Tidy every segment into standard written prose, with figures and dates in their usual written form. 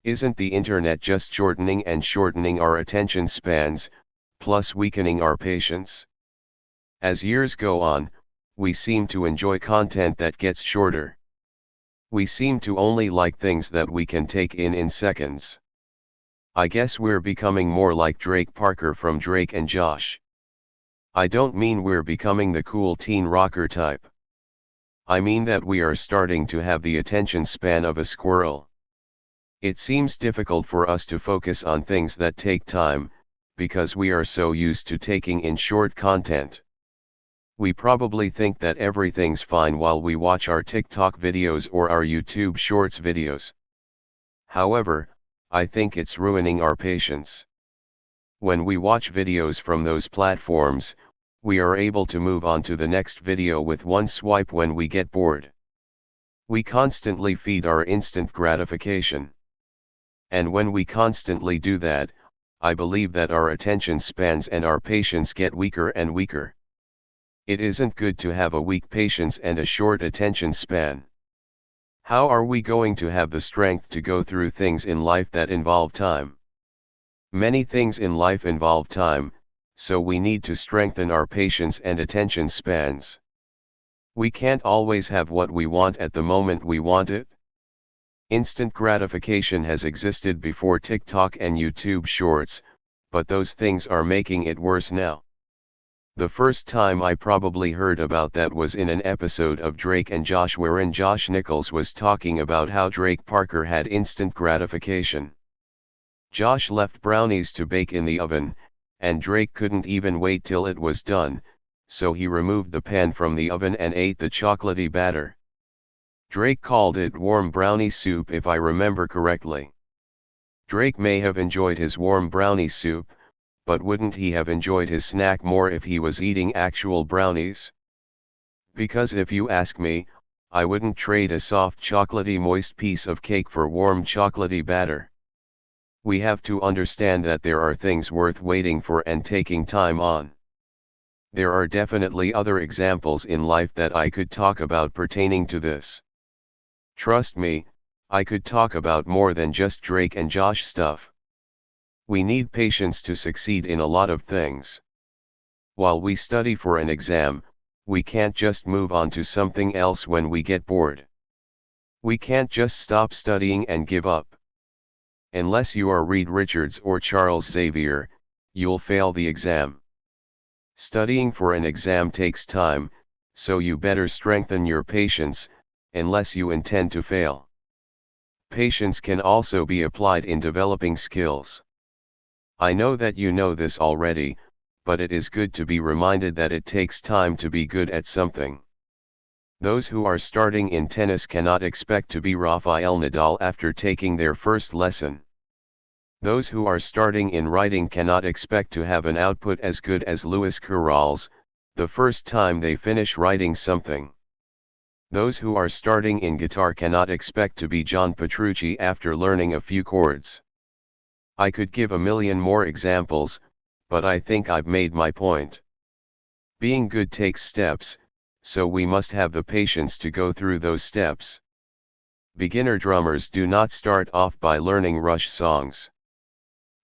Isn't the internet just shortening and shortening our attention spans, plus weakening our patience? As years go on, we seem to enjoy content that gets shorter. We seem to only like things that we can take in seconds. I guess we're becoming more like Drake Parker from Drake and Josh. I don't mean we're becoming the cool teen rocker type. I mean that we are starting to have the attention span of a squirrel. It seems difficult for us to focus on things that take time, because we are so used to taking in short content. We probably think that everything's fine while we watch our TikTok videos or our YouTube Shorts videos. However, I think it's ruining our patience. When we watch videos from those platforms, we are able to move on to the next video with one swipe when we get bored. We constantly feed our instant gratification. And when we constantly do that, I believe that our attention spans and our patience get weaker and weaker. It isn't good to have a weak patience and a short attention span. How are we going to have the strength to go through things in life that involve time? Many things in life involve time, so we need to strengthen our patience and attention spans. We can't always have what we want at the moment we want it. Instant gratification has existed before TikTok and YouTube Shorts, but those things are making it worse now. The first time I probably heard about that was in an episode of Drake and Josh wherein Josh Nichols was talking about how Drake Parker had instant gratification. Josh left brownies to bake in the oven, and Drake couldn't even wait till it was done, so he removed the pan from the oven and ate the chocolatey batter. Drake called it warm brownie soup if I remember correctly. Drake may have enjoyed his warm brownie soup, but wouldn't he have enjoyed his snack more if he was eating actual brownies? Because if you ask me, I wouldn't trade a soft chocolatey moist piece of cake for warm chocolatey batter. We have to understand that there are things worth waiting for and taking time on. There are definitely other examples in life that I could talk about pertaining to this. Trust me, I could talk about more than just Drake and Josh stuff. We need patience to succeed in a lot of things. While we study for an exam, we can't just move on to something else when we get bored. We can't just stop studying and give up. Unless you are Reed Richards or Charles Xavier, you'll fail the exam. Studying for an exam takes time, so you better strengthen your patience, unless you intend to fail. Patience can also be applied in developing skills. I know that you know this already, but it is good to be reminded that it takes time to be good at something. Those who are starting in tennis cannot expect to be Rafael Nadal after taking their first lesson. Those who are starting in writing cannot expect to have an output as good as Lewis Carroll's, the first time they finish writing something. Those who are starting in guitar cannot expect to be John Petrucci after learning a few chords. I could give a million more examples, but I think I've made my point. Being good takes steps, so we must have the patience to go through those steps. Beginner drummers do not start off by learning Rush songs.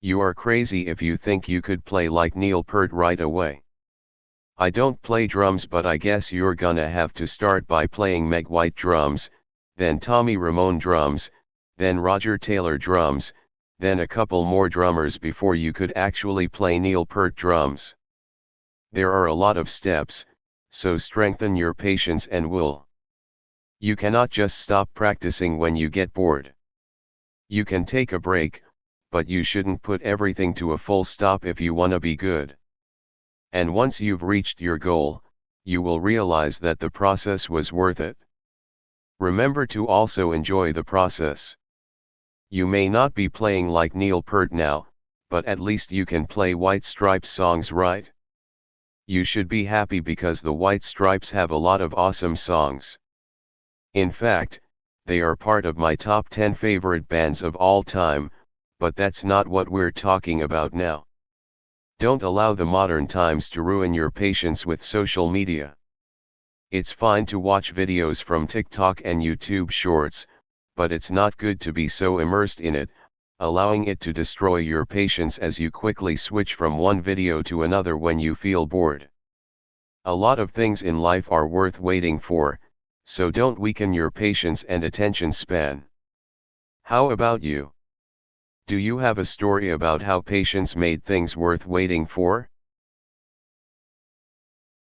You are crazy if you think you could play like Neil Peart right away. I don't play drums, but I guess you're gonna have to start by playing Meg White drums, then Tommy Ramone drums, then Roger Taylor drums, then a couple more drummers before you could actually play Neil Peart drums. There are a lot of steps, so strengthen your patience and will. You cannot just stop practicing when you get bored. You can take a break, but you shouldn't put everything to a full stop if you wanna be good. And once you've reached your goal, you will realize that the process was worth it. Remember to also enjoy the process. You may not be playing like Neil Peart now, but at least you can play White Stripes songs, right? You should be happy because the White Stripes have a lot of awesome songs. In fact, they are part of my top 10 favorite bands of all time, but that's not what we're talking about now. Don't allow the modern times to ruin your patience with social media. It's fine to watch videos from TikTok and YouTube Shorts, but it's not good to be so immersed in it, allowing it to destroy your patience as you quickly switch from one video to another when you feel bored. A lot of things in life are worth waiting for, so don't weaken your patience and attention span. How about you? Do you have a story about how patience made things worth waiting for?